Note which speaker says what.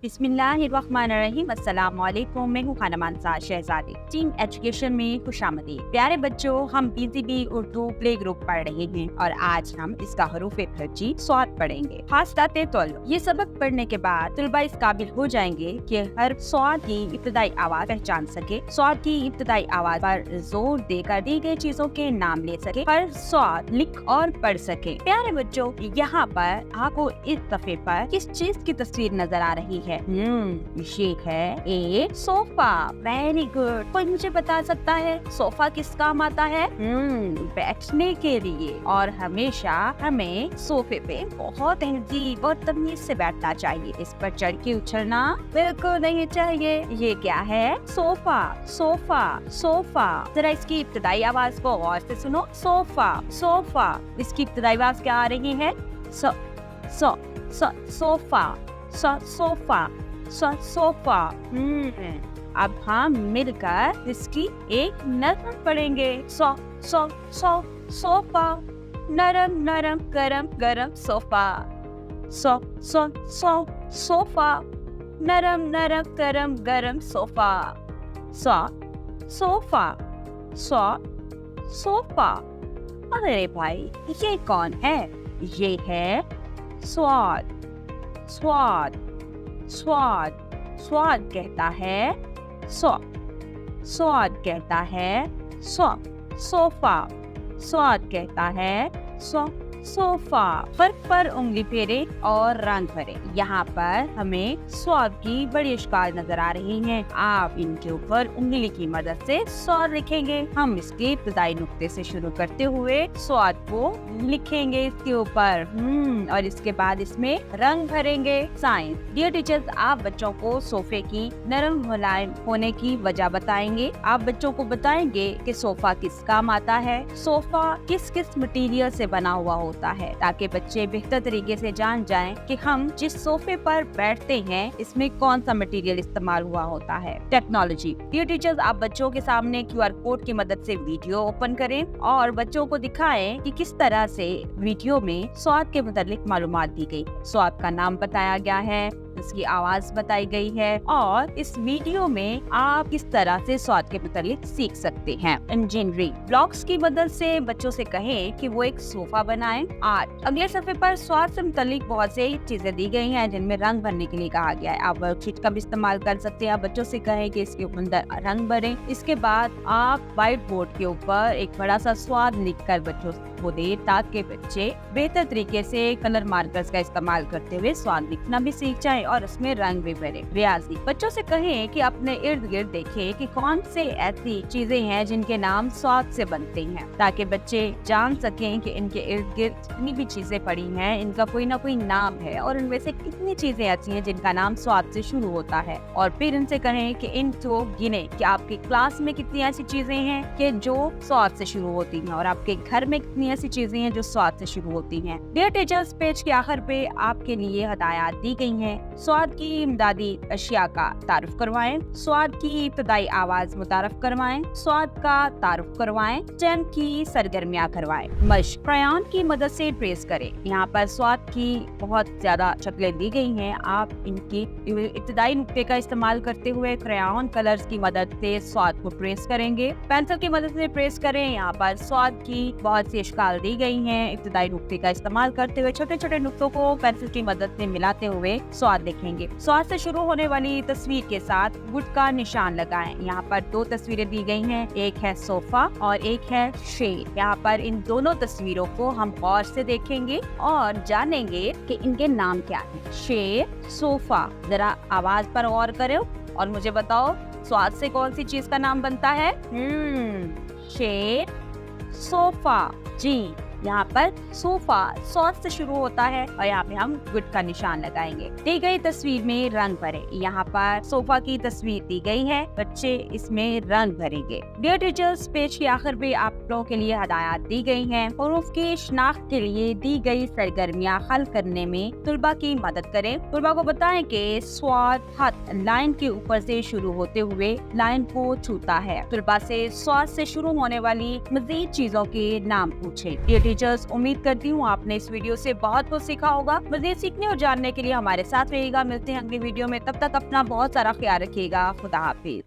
Speaker 1: बिस्मिल्लाहिर्रहमानिर्रहीम। अस्सलाम वालेकुम। मैं हूँ खाना मानसा शहजादी। टीम एजुकेशन में खुशामदीद। प्यारे बच्चों, हम PCB उर्दू प्ले ग्रुप पढ़ रहे हैं और आज हम इसका हरूफ फर्जी स्वाद पढ़ेंगे। खासताते तौल ये सबक पढ़ने के बाद तुलबा इस काबिल हो जाएंगे कि हर स्वाद की इब्तदाई आवाज पहचान सके, स्वाद की इब्तदाई आवाज पर जोर देकर दी गई चीजों के नाम ले सके, हर स्वाद लिख और पढ़ सके। प्यारे बच्चों, यहाँ पर आपको इस सफ़े पर किस चीज की तस्वीर नजर आ रही है? ये है एक सोफा। Very good. कोई मुझे बता सकता है सोफा किस काम आता है? बैठने के लिए। और हमेशा हमें सोफे पे बहुत तहजीब और तमीज से बैठना चाहिए। इस पर चढ़ के उछलना बिल्कुल नहीं चाहिए। ये क्या है? सोफा। Sofa sofa. जरा इसकी इब्तदाई आवाज को गौर से सुनो। Sofa sofa. इसकी इब्तदाई आवाज क्या आ रही है? सो सो सो सोफा सोफा सोफा। अब हम मिलकर इसकी एक नज़म पढ़ेंगे। सो सो सो सोफा, नरम नरम गरम गरम सोफा। सो सो सो सोफा, नरम नरम गरम गरम सोफा। सो सोफा सो सोफा। अरे भाई, ये कौन है? ये है स्वाद। स्वाद स्वाद स्वाद कहता है सो। स्वाद कहता है सो। सोफा। स्वाद कहता है सो। सोफा। फर्क पर उंगली फेरे और रंग भरे। यहाँ पर हमें स्वाद की बड़ी इश्काल नजर आ रही हैं। आप इनके ऊपर उंगली की मदद से स्वाद लिखेंगे। हम इसके इब्तदाई नुक्ते से शुरू करते हुए स्वाद को लिखेंगे इसके ऊपर और इसके बाद इसमें रंग भरेंगे। साइंस। डियर टीचर्स, आप बच्चों को सोफे की नरम मुलायम होने की वजह बताएंगे। आप बच्चों को बताएंगे कि सोफा किस काम आता है, सोफा किस किस मटेरियल से बना हुआ होता है, ताकि बच्चे बेहतर तरीके से जान जाएं कि हम जिस सोफे पर बैठते हैं इसमें कौन सा मटेरियल इस्तेमाल हुआ होता है। टेक्नोलॉजी। डियर टीचर्स, आप बच्चों के सामने QR कोड की मदद से वीडियो ओपन करें और बच्चों को दिखाएं कि किस तरह से वीडियो में स्वाद के मुतालिक मालूमात दी गई। स्वाद का नाम बताया गया है, इसकी आवाज बताई गई है और इस वीडियो में आप किस तरह से स्वाद के मुतालिक सीख सकते हैं। इंजीनियरिंग। ब्लॉक्स की मदद से बच्चों से कहें कि वो एक सोफा बनाएं। आर्ट। अगले सफ़े पर स्वाद से मुतालिक बहुत से चीजें दी गई हैं जिनमें रंग भरने के लिए कहा गया है। आप वर्कशीट का भी इस्तेमाल कर सकते हैं। आप बच्चों से कहें कि इसके अंदर रंग भरें। इसके बाद आप व्हाइट बोर्ड के ऊपर एक बड़ा सा स्वाद लिखकर बच्चों को दे, ताकि बच्चे बेहतर तरीके से कलर मार्कर्स का इस्तेमाल करते हुए स्वाद लिखना भी सीख जाए और उसमें रंग भी भरे। रियाजी। बच्चों से कहें कि अपने इर्द गिर्द देखें कि कौन से ऐसी चीजें हैं जिनके नाम स्वाद से बनते हैं, ताकि बच्चे जान सकें कि इनके इर्द गिर्द जितनी भी चीजें पड़ी हैं इनका कोई ना कोई नाम है और इनमें से कितनी चीजें ऐसी हैं जिनका नाम स्वाद से शुरू होता है। और फिर इनसे कहें कि इनको गिने कि आपकी क्लास में कितनी ऐसी चीजें हैं कि जो स्वाद से शुरू होती हैं और आपके घर में कितनी ऐसी चीजें हैं जो स्वाद से शुरू होती हैं। डियर टीचर्स, पेज के आखिर पे आपके लिए हदायत दी गई हैं। स्वाद की इमदादी अशिया का तारुफ करवाएं। स्वाद की इब्तदाई आवाज मुतारफ करवाएं। स्वाद का तारुफ करवाएं। चैन की सरगर्मियां करवाएं। मश्क। क्रायन की मदद से ट्रेस करें। यहाँ पर स्वाद की बहुत ज्यादा शक्लें दी गई हैं। आप इनकी इब्तदाई नुक्ते का इस्तेमाल करते हुए क्रायन कलर्स की मदद से स्वाद को ट्रेस करेंगे। पेंसिल की मदद से ट्रेस करें। यहाँ पर स्वाद की बहुत सी इश्काल दी गई हैं। इब्तदाई नुक्ते का इस्तेमाल करते हुए छोटे छोटे नुक्तों को पेंसिल की मदद से मिलाते हुए स्वाद लिखेंगे। स्वाद से शुरू होने वाली तस्वीर के साथ गुड का निशान लगाएं। यहाँ पर दो तस्वीरें दी गई हैं, एक है सोफा और एक है शेर। यहाँ पर इन दोनों तस्वीरों को हम गौर से देखेंगे और जानेंगे कि इनके नाम क्या है। शेर, सोफा। जरा आवाज पर गौर करो और मुझे बताओ स्वाद से कौन सी चीज का नाम बनता है? शेर, सोफा। जी, यहाँ पर सोफा स्वाद से शुरू होता है और यहाँ पे हम गुड का निशान लगाएंगे। दी गई तस्वीर में रंग भरे। यहाँ पर सोफा की तस्वीर दी गई है, बच्चे इसमें रंग भरेंगे। डियर टीचर्स, पेज के आखिर पे आप लोगों के लिए हदायत दी गई हैं। हुरूफ की शनाख्त के लिए दी गई सरगर्मियाँ हल करने में तुलबा की मदद करें। तुलबा को बताएं कि स्वाद हाथ लाइन के ऊपर से शुरू होते हुए लाइन को छूता है। तुलबा से स्वाद से शुरू होने वाली मजीद चीजों के नाम पूछे। डियर टीचर्स, उम्मीद करती हूँ आपने इस वीडियो से बहुत कुछ सीखा होगा। मज़ीद सीखने और जानने के लिए हमारे साथ रहिएगा। मिलते हैं अगली वीडियो में, तब तक अपना बहुत सारा ख्याल रखिएगा। खुदा हाफिज।